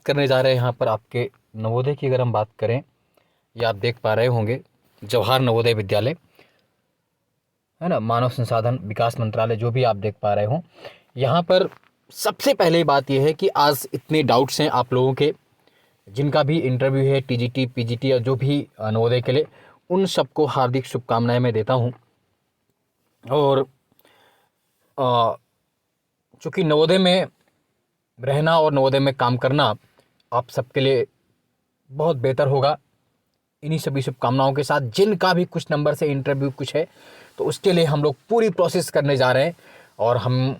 करने जा रहे हैं यहाँ पर आपके नवोदय की। अगर हम बात करें, या आप देख पा रहे होंगे जवाहर नवोदय विद्यालय, है ना, मानव संसाधन विकास मंत्रालय, जो भी आप देख पा रहे हो। यहाँ पर सबसे पहले बात यह है कि आज इतने डाउट्स हैं आप लोगों के, जिनका भी इंटरव्यू है टीजीटी पीजीटी या जो भी नवोदय के लिए, उन सबको हार्दिक शुभकामनाएं मैं देता हूँ। और चूँकि नवोदय में रहना और नवोदय में काम करना आप सबके लिए बहुत बेहतर होगा। इन्हीं सभी शुभकामनाओं के साथ, जिनका भी कुछ नंबर से इंटरव्यू कुछ है, तो उसके लिए हम लोग पूरी प्रोसेस करने जा रहे हैं। और हम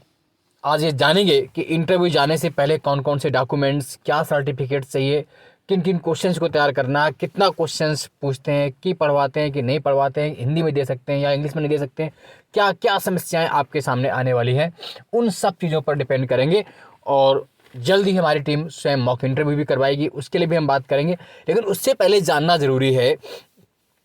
आज ये जानेंगे कि इंटरव्यू जाने से पहले कौन कौन से डॉक्यूमेंट्स, क्या सर्टिफिकेट चाहिए, किन किन क्वेश्चंस को तैयार करना, कितना क्वेश्चंस पूछते हैं, कि पढ़वाते हैं कि नहीं पढ़वाते हैं, हिंदी में दे सकते हैं या इंग्लिश में नहीं दे सकते हैं, क्या क्या समस्याएं आपके सामने आने वाली हैं, उन सब चीज़ों पर डिपेंड करेंगे। और जल्द ही हमारी टीम स्वयं मॉक इंटरव्यू भी करवाएगी, उसके लिए भी हम बात करेंगे। लेकिन उससे पहले जानना ज़रूरी है,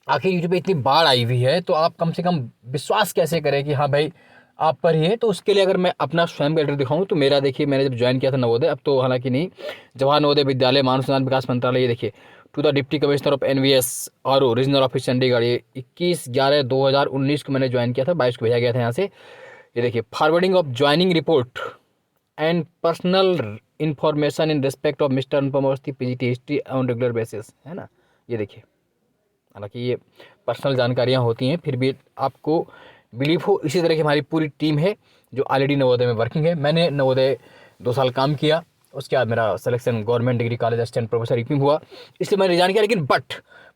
आखिर यूट्यूब पे इतनी बाढ़ आई हुई है, तो आप कम से कम विश्वास कैसे करें कि हाँ भाई आप पर ही है। तो उसके लिए अगर मैं अपना स्वयं का एड्रेस दिखाऊं, तो मेरा देखिए, मैंने जब ज्वाइन किया था नवोदय, अब तो हालांकि नहीं, जवाहर नवोदय विद्यालय मानव संसाधन विकास मंत्रालय, ये देखिए, to the deputy commissioner of NVS और रीजनल ऑफिस चंडीगढ़, ये 21/11/2019 को मैंने ज्वाइन किया था, 22 को भेजा गया था यहाँ से। ये देखिए, forwarding of joining report and personal information in respect of mister Anupam Awasthi PGT history on regular basis, है ना। ये देखिए, हालांकि ये पर्सनल जानकारियां होती हैं, फिर भी आपको बिलीव हो। इसी तरह की हमारी पूरी टीम है जो ऑलरेडी नवोदय में वर्किंग है। मैंने नवोदय 2 साल काम किया, उसके बाद मेरा selection government degree college assistant professor UP में हुआ, इसलिए मैंने रिजाइन किया। लेकिन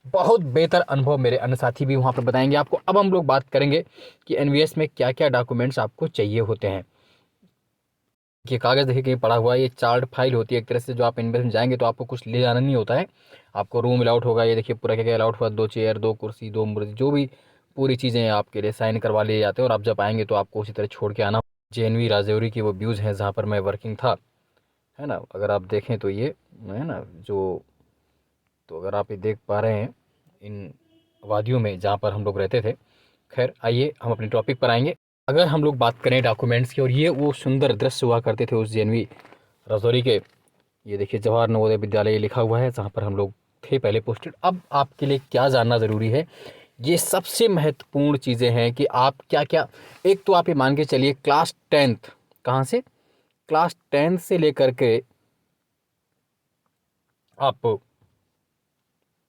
बहुत बेहतर अनुभव मेरे अन्य साथी भी वहाँ पर बताएंगे आपको। अब हम लोग बात करेंगे कि एनवीएस में क्या क्या डॉक्यूमेंट्स आपको चाहिए होते हैं। ये कागज़ देखिए कहीं पड़ा हुआ है, ये चार्ट फाइल होती है एक तरह से, जो आप इनमें जाएंगे तो आपको कुछ ले जाना नहीं होता है, आपको रूम अलाउट होगा। ये देखिए पूरा क्या क्या अलाउट हुआ, 2 चेयर, 2 कुर्सी, 2 मूर्ति, जो भी पूरी चीज़ें आपके लिए साइन करवा लिए जाते हैं। और आप जब आएंगे तो आपको उसी तरह छोड़ के आना। जेएनवी राजौरी की वो व्यूज़ हैं जहाँ पर मैं वर्किंग था, है ना। अगर आप देखें तो ये है ना, जो, तो अगर आप ये देख पा रहे हैं इन वादियों में जहाँ पर हम लोग रहते थे। खैर आइए हम अपने टॉपिक पर आएंगे। अगर हम लोग बात करें डॉक्यूमेंट्स की, और ये वो सुंदर दृश्य हुआ करते थे उस जेएनवी राजौरी के। ये देखिए जवाहर नवोदय विद्यालय लिखा हुआ है जहाँ पर हम लोग थे पहले पोस्टेड। अब आपके लिए क्या जानना ज़रूरी है, ये सबसे महत्वपूर्ण चीज़ें हैं कि आप क्या क्या, एक तो आप ये मान के चलिए क्लास 10th, कहाँ से, क्लास 10th से लेकर के आप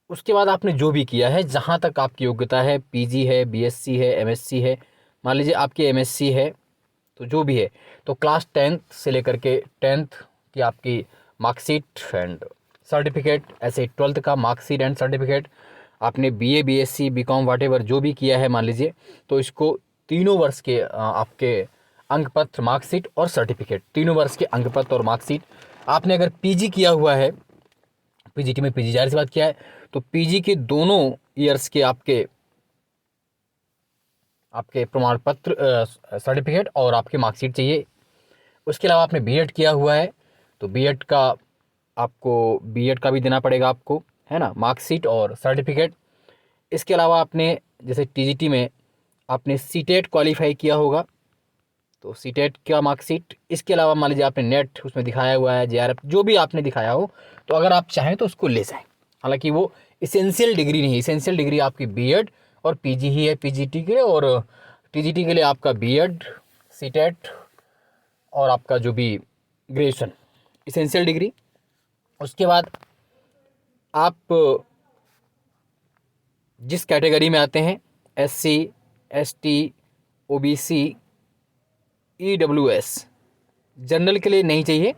उसके बाद आपने जो भी किया है, जहाँ तक आपकी योग्यता है, पीजी है, बीएससी है, एमएससी है, मान लीजिए आपकी एमएससी है, तो जो भी है, तो क्लास 10th से लेकर के 10th की आपकी मार्कशीट एंड सर्टिफिकेट, ऐसे 12th का मार्कशीट एंड सर्टिफिकेट, आपने बीए बीएससी बीकॉम व्हाटएवर जो भी किया है मान लीजिए, तो इसको तीनों वर्ष के आपके अंक पत्र, मार्कशीट और सर्टिफिकेट, तीनों वर्ष के अंक पत्र और मार्कशीट। आपने अगर पीजी किया हुआ है, पीजीटी में पीजी जाहिर सी बात किया है, तो पीजी के दोनों ईयर्स के आपके आपके प्रमाण पत्र, सर्टिफिकेट और आपकी मार्कशीट चाहिए। उसके अलावा आपने बीएड किया हुआ है, तो बीएड का आपको बीएड का भी देना पड़ेगा आपको, है ना, मार्कशीट और सर्टिफिकेट। इसके अलावा आपने जैसे टीजीटी में आपने सीटेट क्वालिफाई किया होगा, तो सीटेट का मार्कशीट। इसके अलावा मान लीजिए आपने नेट उसमें दिखाया हुआ है, जेआरएफ जो भी आपने दिखाया हो, तो अगर आप चाहें तो उसको ले जाएं। हालांकि वो इसेंशियल डिग्री नहीं है, इसेंशियल डिग्री आपकी बीएड और पीजी ही है पीजीटी के लिए, और टीजीटी के लिए आपका बीएड, सीटेट और आपका जो भी ग्रेजुएशन, इसेंशियल डिग्री। उसके बाद आप जिस कैटेगरी में आते हैं, SC, ST, OBC, EWS, general के लिए नहीं चाहिए,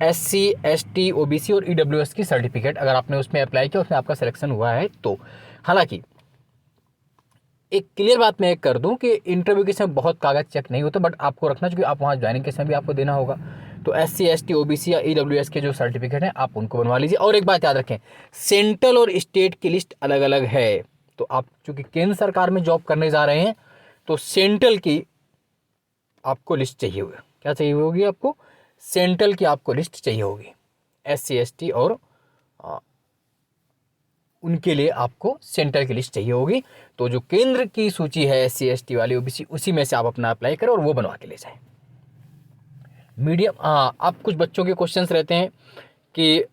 एससी, एसटी, ओबीसी और ईडब्ल्यूएस की सर्टिफिकेट अगर आपने उसमें अप्लाई किया, उसमें आपका सिलेक्शन हुआ है तो। हालांकि एक क्लियर बात मैं कर दूं कि इंटरव्यू के समय बहुत कागज चेक नहीं होते, बट आपको रखना चाहिए, आप वहाँ ज्वाइनिंग के समय भी आपको देना होगा। तो एससी, एसटी, ओबीसी या ईडब्ल्यूएस के जो सर्टिफिकेट हैं आप उनको बनवा लीजिए। और एक बात याद रखें, सेंट्रल और स्टेट की लिस्ट अलग अलग है। तो आप चूँकि केंद्र सरकार में जॉब करने जा रहे हैं, तो सेंट्रल की आपको लिस्ट चाहिए होगी। क्या चाहिए होगी आपको, सेंट्रल की आपको लिस्ट चाहिए होगी, एससी, एसटी और उनके लिए आपको सेंट्रल की लिस्ट चाहिए होगी। तो जो केंद्र की सूची है एससी, एसटी वाली, ओबीसी, उसी में से आप अपना अप्लाई करें और वो बनवा के ले जाएं। मीडियम, हाँ, आप कुछ बच्चों के क्वेश्चंस रहते हैं कि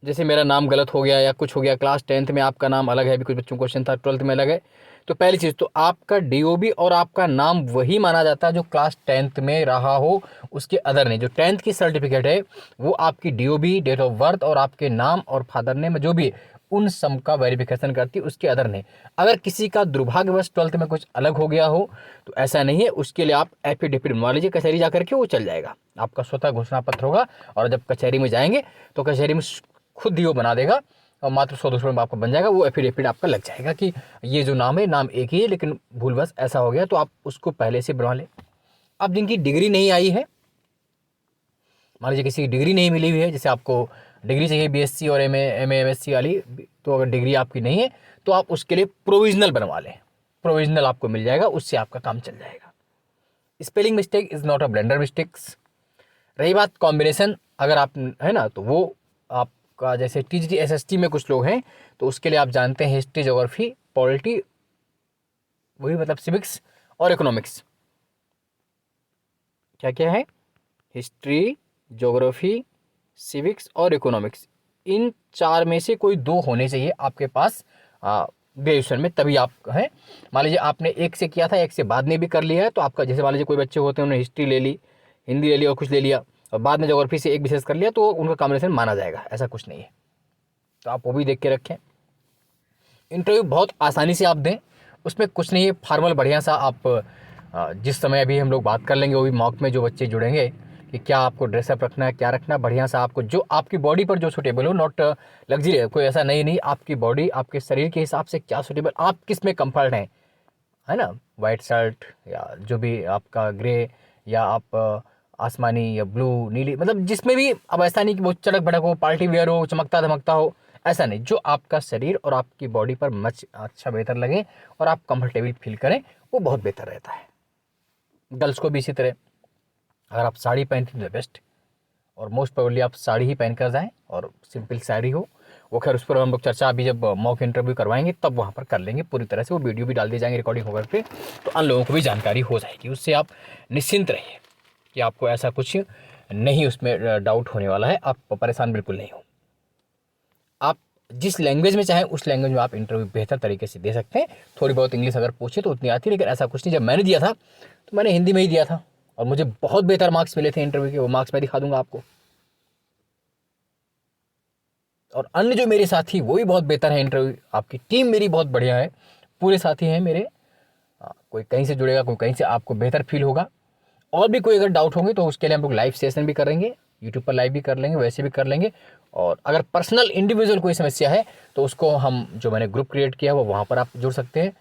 जैसे मेरा नाम गलत हो गया या कुछ हो गया, क्लास 10th में आपका नाम अलग है, अभी कुछ बच्चों को क्वेश्चन था 12th में अलग है, तो पहली चीज़ तो आपका डीओबी और आपका नाम वही माना जाता है जो क्लास 10th में रहा हो, उसके अदर नहीं। जो 10th की सर्टिफिकेट है वो आपकी डीओबी, डेट ऑफ बर्थ और आपके नाम और फादर नेम जो भी उन सब का वेरिफिकेशन करती है, उसके अदर नहीं। अगर किसी का दुर्भाग्यवश 12th में कुछ अलग हो गया हो तो ऐसा नहीं है, उसके लिए आप एफिडेविट बनवा लीजिए कचहरी जा करके, वो चल जाएगा। आपका स्वतः घोषणा पत्र होगा और जब कचहरी में जाएंगे तो कचहरी में खुद ही वो बना देगा और मात्र 100-200 में आपका बन जाएगा, वो एफिडेविट आपका लग जाएगा कि ये जो नाम है नाम एक ही है लेकिन भूलवश ऐसा हो गया, तो आप उसको पहले से बनवा लें। अब जिनकी डिग्री नहीं आई है, मान लीजिए किसी की डिग्री नहीं मिली हुई है, जैसे आपको डिग्री चाहिए बीएससी और एमए एमएससी वाली, तो अगर डिग्री आपकी नहीं है तो आप उसके लिए प्रोविजनल बनवा लें, प्रोविजनल आपको मिल जाएगा, उससे आपका काम चल जाएगा। Spelling mistake is not a blender mistakes. रही बात कॉम्बिनेशन, अगर आप है ना, तो वो आपका जैसे टीजीटी एसएसटी में कुछ लोग हैं तो उसके लिए आप जानते हैं हिस्ट्री, ज्योग्राफी, पॉलिटी, वही मतलब सिविक्स और इकोनॉमिक्स। क्या क्या है? हिस्ट्री, ज्योग्राफी, सिविक्स और इकोनॉमिक्स। इन 4 में से कोई 2 होने चाहिए आपके पास ग्रेजुएशन में, तभी आप हैं। मान लीजिए आपने एक से किया था, एक से बाद में भी कर लिया है, तो आपका जैसे मान लीजिए कोई बच्चे होते हैं उन्होंने हिस्ट्री ले ली, हिंदी ले ली और कुछ ले लिया और बाद में ज्योग्राफी से एक विशेष कर लिया, तो उनका कॉम्बिनेशन माना जाएगा, ऐसा कुछ नहीं है। तो आप वो भी देख के रखें। इंटरव्यू बहुत आसानी से आप दें, उसमें कुछ नहीं है, फॉर्मल बढ़िया सा आप जिस समय अभी हम लोग बात कर लेंगे वो भी मॉक में जो बच्चे जुड़ेंगे कि क्या आपको ड्रेसअप रखना है, क्या रखना है, बढ़िया सा आपको जो आपकी बॉडी पर जो सूटेबल हो, नॉट लग्जरी, कोई ऐसा नहीं आपकी बॉडी आपके शरीर के हिसाब से क्या सूटेबल, आप किस में कंफर्ट हैं, है ना, वाइट शर्ट या जो भी आपका ग्रे या आप आसमानी या ब्लू नीली, मतलब जिसमें भी, अब ऐसा नहीं कि वो चड़क भड़क हो, पार्टी वेयर हो, चमकता धमकता हो, ऐसा नहीं, जो आपका शरीर और आपकी बॉडी पर मच अच्छा बेहतर लगे और आप कंफर्टेबल फील करें, वो बहुत बेहतर रहता है। गर्ल्स को भी इसी तरह, अगर आप साड़ी पहनती हैं तो बेस्ट, और मोस्ट प्रोबेबली आप साड़ी ही पहन कर जाएँ और सिंपल साड़ी हो, वो खैर उस पर हम लोग चर्चा अभी जब मॉक इंटरव्यू करवाएंगे तब वहाँ पर कर लेंगे पूरी तरह से, वो वीडियो भी डाल दी जाएंगे रिकॉर्डिंग होकर पे, तो अन्य लोगों को भी जानकारी हो जाएगी, उससे आप निश्चिंत रहिए कि आपको ऐसा कुछ नहीं उसमें डाउट होने वाला है, आप परेशान बिल्कुल नहीं हो। आप जिस लैंग्वेज में चाहें उस लैंग्वेज में आप इंटरव्यू बेहतर तरीके से दे सकते हैं। थोड़ी बहुत इंग्लिश अगर पूछे तो उतनी आती है, लेकिन ऐसा कुछ नहीं। जब मैंने दिया था तो मैंने हिंदी में ही दिया था और मुझे बहुत बेहतर मार्क्स मिले थे इंटरव्यू के, वो मार्क्स मैं दिखा दूंगा आपको। और अन्य जो मेरे साथी वो भी बहुत बेहतर है इंटरव्यू, आपकी टीम मेरी बहुत बढ़िया है, पूरे साथी हैं मेरे, कोई कहीं से जुड़ेगा, कोई कहीं से, आपको बेहतर फील होगा। और भी कोई अगर डाउट होंगे तो उसके लिए हम लोग लाइव सेशन भी करेंगे, यूट्यूब पर लाइव भी कर लेंगे, वैसे भी कर लेंगे। और अगर पर्सनल इंडिविजुअल कोई समस्या है तो उसको हम जो मैंने ग्रुप क्रिएट किया वो वहाँ पर आप जुड़ सकते हैं।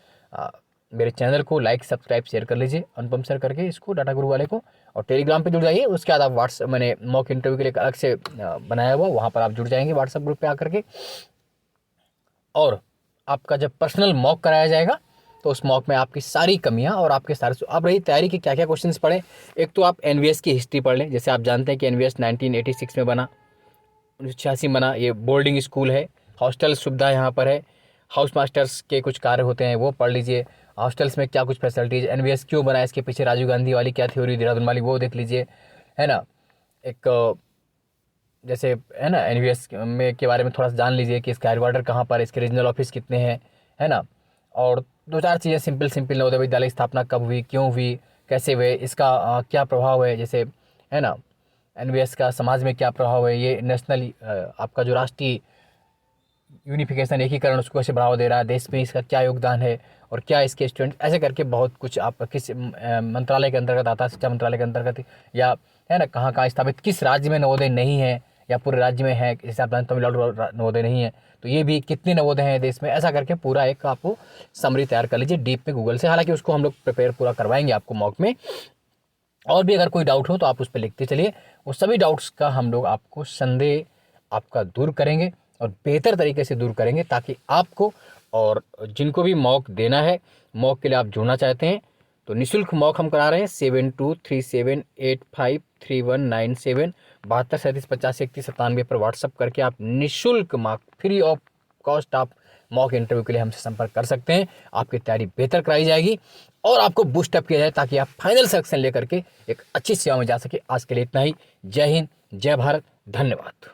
मेरे चैनल को लाइक सब्सक्राइब शेयर कर लीजिए, अनुपम सर करके, इसको डाटा गुरु वाले को, और टेलीग्राम पे जुड़ जाइए। उसके बाद आप व्हाट्सएप, मैंने मॉक इंटरव्यू के लिए अलग से बनाया हुआ, वहाँ पर आप जुड़ जाएंगे व्हाट्सएप ग्रुप पे आकर के। और आपका जब पर्सनल मॉक कराया जाएगा तो उस मॉक में आपकी सारी कमियां और आपके सारे, अब रही तैयारी की क्या क्या क्वेश्चंस पढ़ें। एक तो आप एनवीएस की हिस्ट्री पढ़ लें, जैसे आप जानते हैं कि एनवीएस 1986 में बना, 1986 में बना, ये बोर्डिंग स्कूल है, हॉस्टल सुविधा यहाँ पर है, हाउस मास्टर्स के कुछ कार्य होते हैं वो पढ़ लीजिए, हॉस्टल्स में क्या कुछ फैसिलिटीज, एनवीएस क्यों बना, इसके पीछे राजीव गांधी वाली क्या थ्योरी, देहरादून वाली, वो देख लीजिए, है ना। एक जैसे है ना एनवीएस में के बारे में थोड़ा सा जान लीजिए कि इसका हेडक्वार्टर कहाँ पर, इसके रीजनल ऑफिस कितने हैं, है ना। और 2-4 चीज़ें सिंपल सिंपल, नवोदय विद्यालय की स्थापना कब हुई, क्यों हुई, कैसे हुए, इसका क्या प्रभाव है, जैसे है ना एनवीएस का समाज में क्या प्रभाव है, ये नेशनल आपका जो राष्ट्रीय यूनिफिकेशन, एकीकरण, उसको कैसे बढ़ावा दे रहा है, देश में इसका क्या योगदान है और क्या इसके स्टूडेंट, ऐसे करके बहुत कुछ आप किस मंत्रालय के अंतर्गत आता है, शिक्षा मंत्रालय के अंतर्गत, या है ना कहाँ कहाँ स्थापित, किस राज्य में नवोदय नहीं है या पूरे राज्य में है, जैसे आप जानते तमिलनाडु नवोदय नहीं है तो ये भी कितने नवोदय हैं देश में, ऐसा करके पूरा एक आपको समरी तैयार कर लीजिए डीप में गूगल से। हालांकि उसको हम लोग प्रिपेयर पूरा करवाएंगे आपको मॉक में। और भी अगर कोई डाउट हो तो आप उस पर लिखते चलिए, वो सभी डाउट्स का हम लोग आपको संदेह आपका दूर करेंगे और बेहतर तरीके से दूर करेंगे, ताकि आपको और जिनको भी मॉक देना है, मॉक के लिए आप जुड़ना चाहते हैं तो निःशुल्क मॉक हम करा रहे हैं 7237853197 7237853197 पर व्हाट्सअप करके आप निःशुल्क मॉक फ्री ऑफ कॉस्ट आप मॉक इंटरव्यू के लिए हमसे संपर्क कर सकते हैं। आपकी तैयारी बेहतर कराई जाएगी और आपको बूस्टअप किया जाए ताकि आप फाइनल सेक्शन लेकर के एक अच्छी सेवा में जा सके। आज के लिए इतना ही। जय हिंद, जय भारत, धन्यवाद।